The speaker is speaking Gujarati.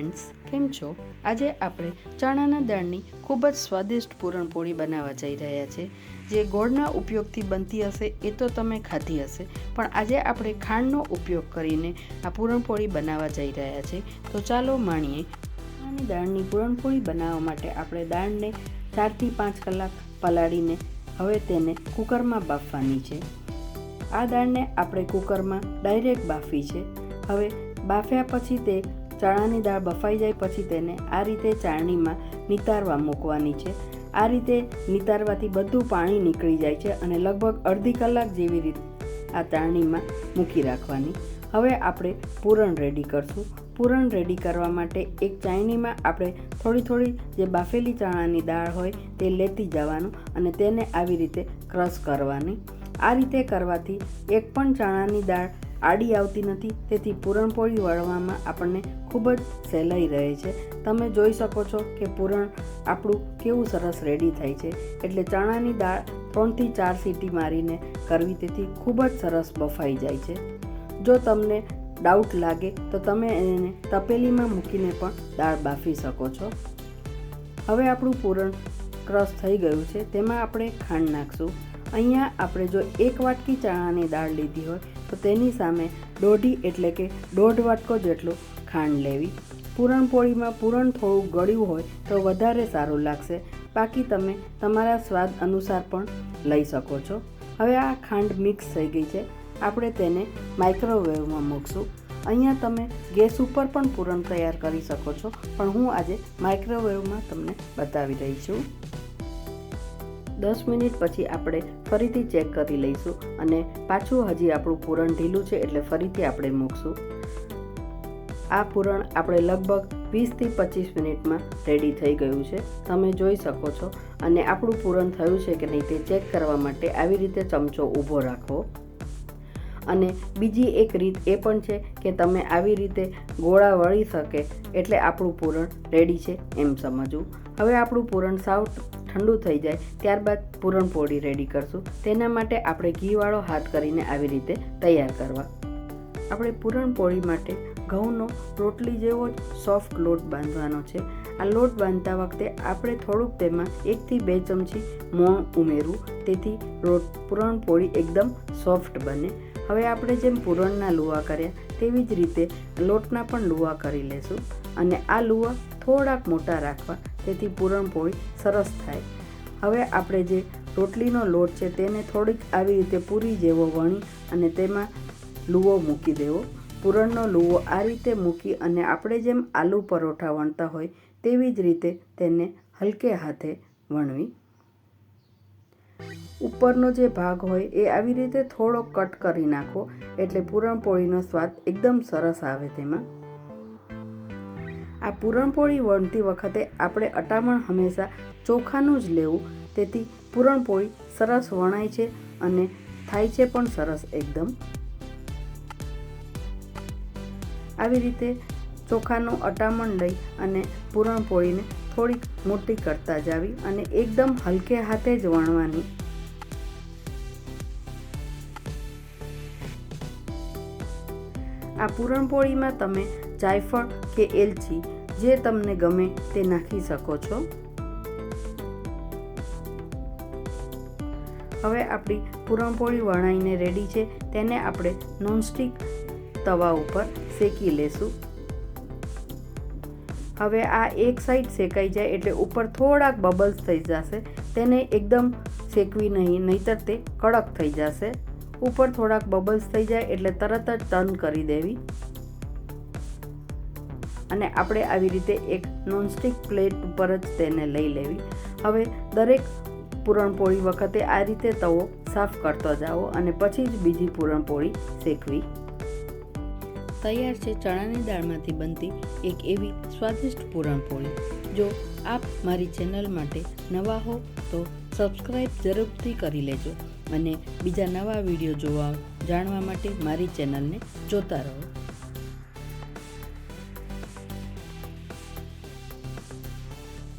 ફ્રેન્ડ્સ, કેમ છો? આજે આપણે ચણાના દાળની ખૂબ જ સ્વાદિષ્ટ પૂરણપોળી બનાવવા જઈ રહ્યા છે. જે ગોળના ઉપયોગથી બનતી હશે એ તો તમે ખાધી હશે, પણ આજે આપણે ખાંડનો ઉપયોગ કરીને આ પૂરણપોળી બનાવવા જઈ રહ્યા છે. તો ચાલો માણીએ. ચણાની દાળની પૂરણપોળી બનાવવા માટે આપણે દાળને 4 થી 5 કલાક પલાળીને હવે તેને કુકરમાં બાફવાની છે. આ દાળને આપણે કુકરમાં ડાયરેક્ટ બાફી છે. હવે બાફ્યા પછી તે ચણાની દાળ બફાઈ જાય પછી તેને આ રીતે ચાળણીમાં નિતારવા મૂકવાની છે. આ રીતે નિતારવાથી બધું પાણી નીકળી જાય છે અને લગભગ અડધી કલાક જેવી રીતે આ ચાળણીમાં મૂકી રાખવાની. હવે આપણે પૂરણ રેડી કરશું. પૂરણ રેડી કરવા માટે એક ચાળણીમાં આપણે થોડી જે બાફેલી ચણાની દાળ હોય તે લેતી જવાનું અને તેને આવી રીતે ક્રશ કરવાની. આ રીતે કરવાથી એક પણ ચણાની દાળ આડી આવતી નથી, તેથી પૂરણપોળી વળવામાં આપણને ખૂબ જ સહેલાઈ રહે છે. તમે જોઈ શકો છો કે પૂરણ આપણું કેવું સરસ રેડી થાય છે. એટલે ચણાની દાળ 3 થી 4 સીટી મારીને કરવી, તેથી ખૂબ જ સરસ બફાઈ જાય છે. જો તમને ડાઉટ લાગે તો તમે એને તપેલીમાં મૂકીને પણ દાળ બાફી શકો છો. હવે આપણું પૂરણ ક્રશ થઈ ગયું છે, તેમાં આપણે ખાંડ નાખશું. અહીંયા આપણે જો 1 વાટકી ચણાની દાળ લીધી હોય તો તેની સામે 1.5 એટલે કે 1.5 વાટકો જેટલું ખાંડ લેવી. પૂરણપોળીમાં પૂરણ થોડું ગળ્યું હોય તો વધારે સારું લાગશે, બાકી તમે તમારા સ્વાદ અનુસાર પણ લઈ શકો છો. હવે આ ખાંડ મિક્સ થઈ ગઈ છે, આપણે તેને માઇક્રોવેવમાં મૂકશું. અહીંયા તમે ગેસ ઉપર પણ પૂરણ તૈયાર કરી શકો છો, પણ હું આજે માઇક્રોવેવમાં તમને બતાવી રહી છું. 10 મિનિટ પછી આપણે ફરીથી ચેક કરી લઈશું અને પાછું હજી આપણું પૂરણ ઢીલું છે એટલે ફરીથી આપણે મૂકશું. આ પૂરણ આપણે લગભગ 20 થી 25 મિનિટમાં રેડી થઈ ગયું છે, તમે જોઈ શકો છો. અને આપણું પૂરણ થયું છે કે નહીં તે ચેક કરવા માટે આવી રીતે ચમચો ઊભો રાખવો. અને બીજી એક રીત એ પણ છે કે તમે આવી રીતે ગોળા વળી શકે એટલે આપણું પૂરણ રેડી છે એમ સમજવું. હવે આપણું પૂરણ સાવ ઠંડુ થઈ જાય ત્યારબાદ પૂરણપોળી રેડી કરશું. તેના માટે આપણે ઘીવાળો હાથ કરીને આવી રીતે તૈયાર કરવા. આપણે પૂરણપોળી માટે ઘઉંનો રોટલી જેવો જ સોફ્ટ લોટ બાંધવાનો છે. આ લોટ બાંધતા વખતે આપણે થોડુંક તેમાં 1 થી 2 ચમચી મોણ ઉમેરવું, તેથી પૂરણપોળી એકદમ સોફ્ટ બને. હવે આપણે જેમ પૂરણના લુવા કર્યા તેવી જ રીતે લોટના પણ લુવા કરી લેશું અને આ લુવા થોડાક મોટા રાખવા, તેથી પૂરણપોળી સરસ થાય. હવે આપણે જે રોટલીનો લોટ છે તેને થોડીક આવી રીતે પૂરી જેવો વણી અને તેમાં લુવો મૂકી દેવો. પૂરણનો લુવો આ રીતે મૂકી અને આપણે જેમ આલુ પરોઠા વણતા હોય તેવી જ રીતે તેને હલકે હાથે વણવી. ઉપરનો જે ભાગ હોય એ આવી રીતે થોડો કટ કરી નાખો, એટલે પૂરણપોળીનો સ્વાદ એકદમ સરસ આવે તેમાં. આ પૂરણપોળી વણતી વખતે આપણે અટામણ હંમેશા ચોખાનું જ લેવું, તેથી પૂરણપોળી સરસ વણાય છે અને થાય છે પણ સરસ એકદમ. આવી રીતે ચોખાનું અટામણ લઈ અને પૂરણપોળીને થોડીક મોટી કરતા જાવી અને એકદમ હલકે હાથે જ વણવાની. આ પૂરણપોળીમાં તમે જાયફળ કે એલચી જે તમને ગમે તે નાખી શકો છો. હવે આપણી પૂરણપોળી વણાઈને રેડી છે, તેને આપણે નોનસ્ટિક તવા ઉપર શેકી લેશું. હવે આ એક સાઈડ શેકાઈ જાય એટલે ઉપર થોડાક બબલ્સ થઈ જશે, તેને એકદમ શેકવી નહીં, નહીંતર તે કડક થઈ જશે. ઉપર થોડાક બબલ્સ થઈ જાય એટલે તરત જ ટર્ન કરી દેવી અને આપણે આવી રીતે એક નોનસ્ટિક પ્લેટ ઉપર જ તેને લઈ લેવી. હવે દરેક પૂરણપોળી વખતે આ રીતે તવો સાફ કરતો જાઓ અને પછી જ બીજી પૂરણપોળી શેકવી. તૈયાર છે ચણાની દાળમાંથી બનતી એક એવી સ્વાદિષ્ટ પૂરણપોળી. જો આપ મારી ચેનલ માટે નવા હો તો સબસ્ક્રાઈબ જરૂરથી કરી લેજો અને બીજા નવા વિડીયો જાણવા માટે મારી ચેનલને જોતા રહો.